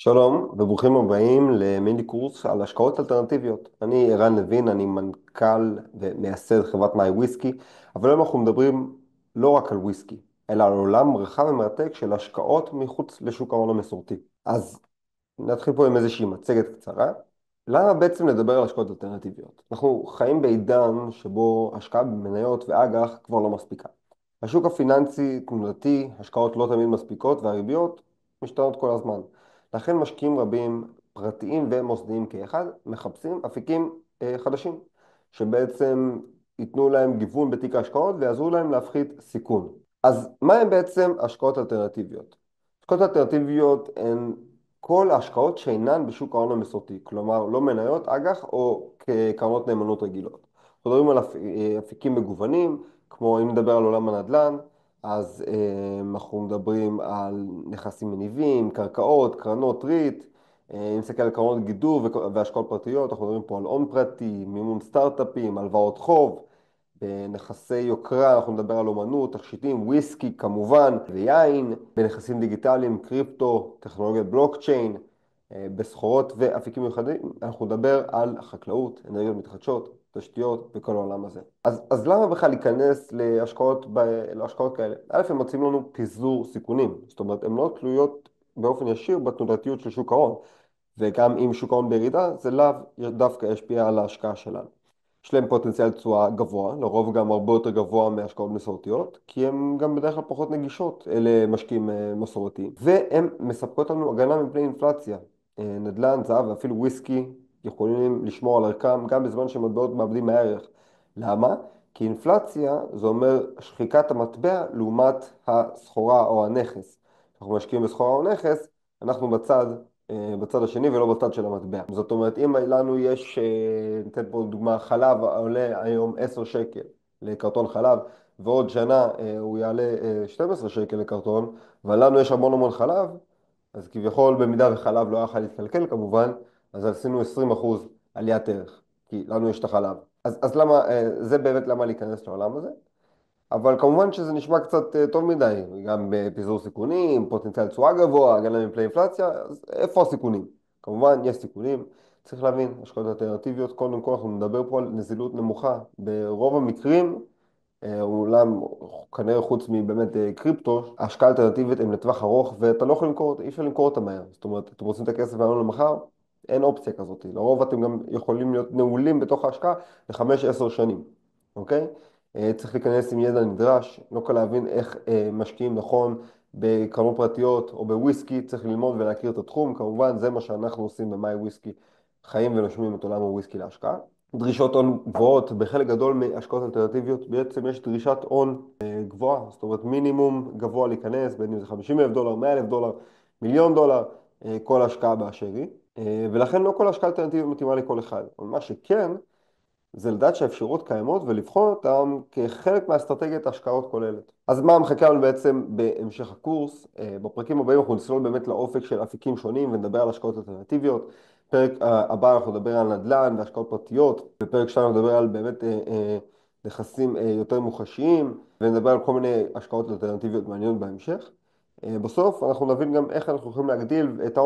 שלום וברוכים הבאים למיני קורס על השקעות אלטרנטיביות. אני ערן לוין, אני מנכ"ל ומייסד חברת מאי וויסקי, אבל היום אנחנו מדברים לא רק על וויסקי, אלא על עולם רחב ומרתק של השקעות מחוץ לשוק ההון המסורתי. אז נתחיל פה עם איזושהי מצגת קצרה. למה בעצם לדבר על השקעות אלטרנטיביות? אנחנו חיים בעידן שבו השקעה במניות ואג"ח כבר לא מספיקה. השוק הפיננסי תנודתי, השקעות לא תמיד מספיקות והריביות משתנות כל הזמן. לכן משקיעים רבים, פרטיים ומוסדיים כאחד, מחפשים אפיקים חדשים, שבעצם ייתנו להם גיוון בתיק ההשקעות ויעזרו להם להפחית סיכון. אז מה הם בעצם השקעות אלטרנטיביות? השקעות אלטרנטיביות הן כל ההשקעות שאינן בשוק ההון המסורתי, כלומר לא מניות, אג"ח או כקרנות נאמנות רגילות. אנחנו מדברים על אפיקים מגוונים, כמו אם נדבר על עולם הנדל"ן, אז אנחנו מדברים על נכסים מניבים, קרקעות, קרנות ריט, אם נסתכל על קרנות גידור והשקעות פרטיות, אנחנו מדברים פה על הון פרטי, מימון סטארט-אפים, הלוואות חוב, בנכסי יוקרה אנחנו נדבר על אומנות, תכשיטים, וויסקי כמובן, ויין, בנכסים דיגיטליים, קריפטו, טכנולוגיית בלוקצ'יין, בסחורות ואפיקים מיוחדים, אנחנו נדבר על חקלאות, אנרגיות מתחדשות, תשתיות וכל העולם הזה. אז למה בכלל להיכנס להשקעות כאלה? א', הם מציעים לנו פיזור סיכונים, זאת אומרת, הן לא תלויות באופן ישיר בתנודתיות של שוק ההון, וגם אם שוק ההון בירידה, זה לאו דווקא ישפיע על ההשקעה שלנו. יש להם פוטנציאל תשואה גבוה, לרוב גם הרבה יותר גבוה מהשקעות מסורתיות, כי הן גם בדרך כלל פחות נגישות למשקיעים מסורתיים. והן מספקות לנו הגנה מפני אינפלציה. נדל"ן, זהב ואפילו וויסקי יכולים לשמור על ערכם גם בזמן שמטבעות מאבדים מהערך. למה? כי אינפלציה זה אומר שחיקת המטבע לעומת הסחורה או הנכס. אנחנו משקיעים בסחורה או נכס, אנחנו בצד השני ולא בצד של המטבע. זאת אומרת, אם לנו יש, ניתן פה דוגמה, חלב עולה היום 10 שקל לקרטון חלב, ועוד שנה הוא יעלה 12 שקל לקרטון, ולנו יש המון המון חלב, אז כביכול במידה וחלב לא יכול להתקלקל כמובן, אז עשינו 20% עליית ערך, כי לנו יש את החלב. אז למה, זה באמת למה להיכנס לעולם הזה? אבל כמובן שזה נשמע קצת טוב מדי, גם בפיזור סיכונים, פוטנציאל תשואה גבוה, הגנה מפני אינפלציה, אז איפה הסיכונים? כמובן יש סיכונים, צריך להבין, השקעות אלטרנטיביות, קודם כל אנחנו נדבר פה על נזילות נמוכה. ברוב המקרים, אולם כנראה חוץ מבאמת קריפטו, ההשקעה האלטרנטיבית הן לטווח ארוך ואתה לא יכול למכור, אי אפשר למכור אותה מהר. זאת אומרת, אתם רוצים את הכסף מהיום למחר, אין אופציה כזאת. לרוב אתם גם יכולים להיות נעולים בתוך ההשקעה ל5-10 שנים, אוקיי? צריך להיכנס עם ידע נדרש, לא קל להבין איך משקיעים נכון בקרנות פרטיות או בוויסקי, צריך ללמוד ולהכיר את התחום, כמובן זה מה שאנחנו עושים במאי וויסקי, חיים ונושמים את עולם הוויסקי להשקעה. דרישות הון גבוהות, בחלק גדול מהשקעות אלטרנטיביות בעצם יש דרישת הון גבוהה, זאת אומרת מינימום גבוה להיכנס, בין אם זה 50,000 דולר, 100,000 דולר, מיליון דולר, כל השקעה באשר היא, ולכן לא כל השקעה אלטרנטיבית מתאימה לכל אחד, אבל מה שכן, זה לדעת שהאפשרויות קיימות ולבחון אותן כחלק מאסטרטגיית השקעות כוללת. אז מה מחכה לנו בעצם בהמשך הקורס? בפרקים הבאים אנחנו נצלול באמת לאופק של אפיקים שונים ונדבר על השקעות אלטרנטיביות. בפרק הבא אנחנו נדבר על נדל"ן והשקעות פרטיות. בפרק 2 אנחנו נדבר על באמת נכסים יותר מוחשיים ונדבר על כל מיני השקעות אלטרנטיביות מעניינות בהמשך. בסוף אנחנו נבין גם איך אנחנו יכולים להגדיל את